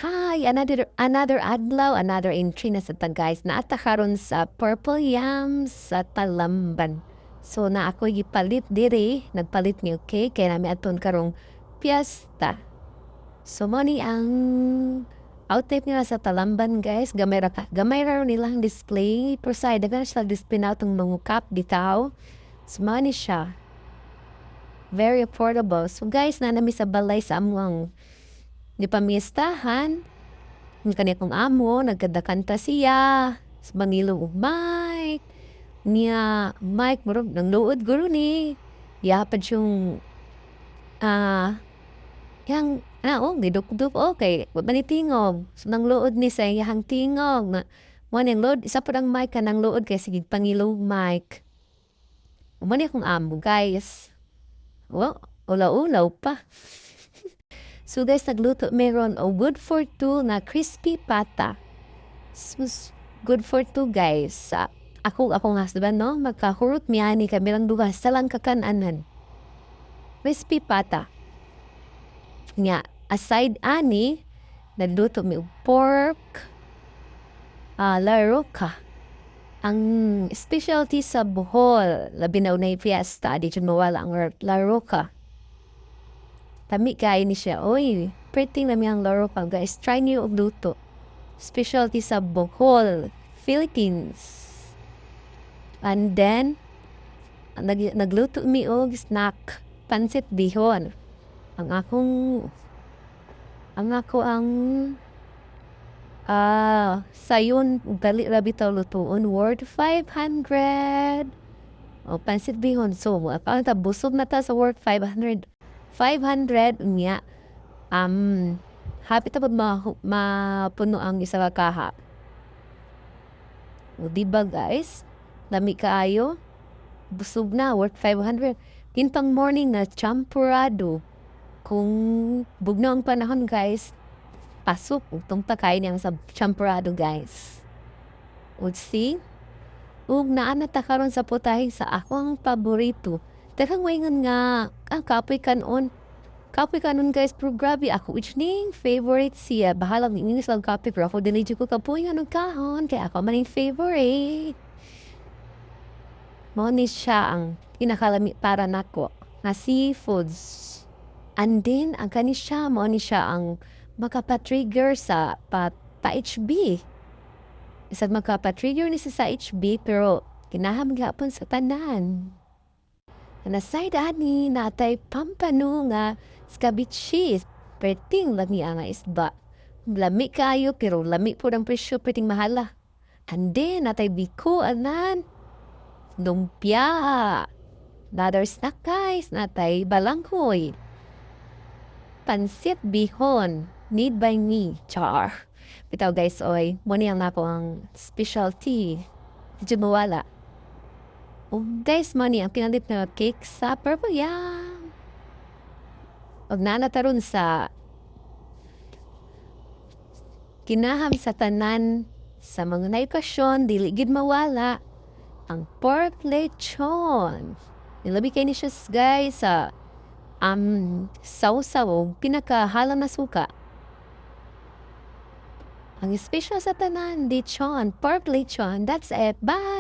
Hi! Another adlaw, another entry na sa ta guys. Naata karon sa purple yams sa Talamban. So na ako gipalit diri, nagpalit mi okay kay nami aton karong piyesta. So mo ni ang outlet nila sa Talamban guys. Gamay ra nilang display. Per side daghan sila display na itong mga cup bitaw. So mo ni siya. Very affordable. So guys, na nami sa balay sa amuang di pamiestahan. Yung kanya kong amo, nagkadakanta siya. Sa Bangilong ug Mike. Niya, Mike, marog, nang luod guro ni. Yapad yung, yang, giduk-duk, okay. Wad man ni tingog. So, nang luod ni sa yang tingog. Mo nang luod, isa po ang Mike ka nang luod kay sige Pangilong Mike. Umani akong amo, guys. Well, ulaw-ulaw pa. So guys, nagluto meron o good for two na crispy pata. So, good for two guys. Akong husband no, magkahurot miyani kami lang duha sa lang kakananan. Crispy pata. Nga, aside ani, nagluto mi og pork, laroka. Ang specialty sa Bohol, labi na unay fiesta, di dyan mawala ang laroka. Tami kain ni siya. Oy, pretty namin ang laroka guys. Try niyo og luto. Specialty sa Bohol, Philippines. And then, nagluto mi og snack. Pansit bihon. Ang sayon, dali rabi taw lutuon. Worth 500. O, pansit bihon. So, busog na ta sa worth 500 niya. Happy tapos mapuno ang isa ka kaha. O, diba guys? Lami kaayo. Busog na, worth 500. Tintang morning na champurado. Kung bugno ang panahon guys, pasok. Itong pakain niyang sa champurado guys. O, see? Ug naa ta karon sa putahe sa akong paborito. Daghang wayngon nga kapoy kanon. Kapoy kanon guys, pero grabe ako which ning favorite siya. Bahala ng English lang kapoy pero ako dili ko kapoy nga kahon kaya ako maning favorite. Mao ni siya ang pinakalami para nako nga seafoods. And then ang kani siya mao ni siya ang makapatrigger sa pa-HB. Isag magkapatrigger ni sa HB pero kinaham gyapon sa tanan. Na side ani natay pampano nga scabichi. Perting lami ang isda. Lami kayo pero lami po ang presyo perting mahala. And then natay biko anan. Lumpia. Another snack guys. Natay balanghoy. Pansit bihon. Need by me. Char. Bitaw guys oy. Muna ang napo ang specialty. Di mawala. Oh, guys, money ang pinalit na cake sa purple yam. Og nanataron sa kinaham sa tanan sa mga naikasyon, dili gid mawala ang pork lechon. Nilabi kay ni siya guys sa sausaw pinakahalang na suka. Ang special sa tanan, lechon, pork lechon. That's it. Bye!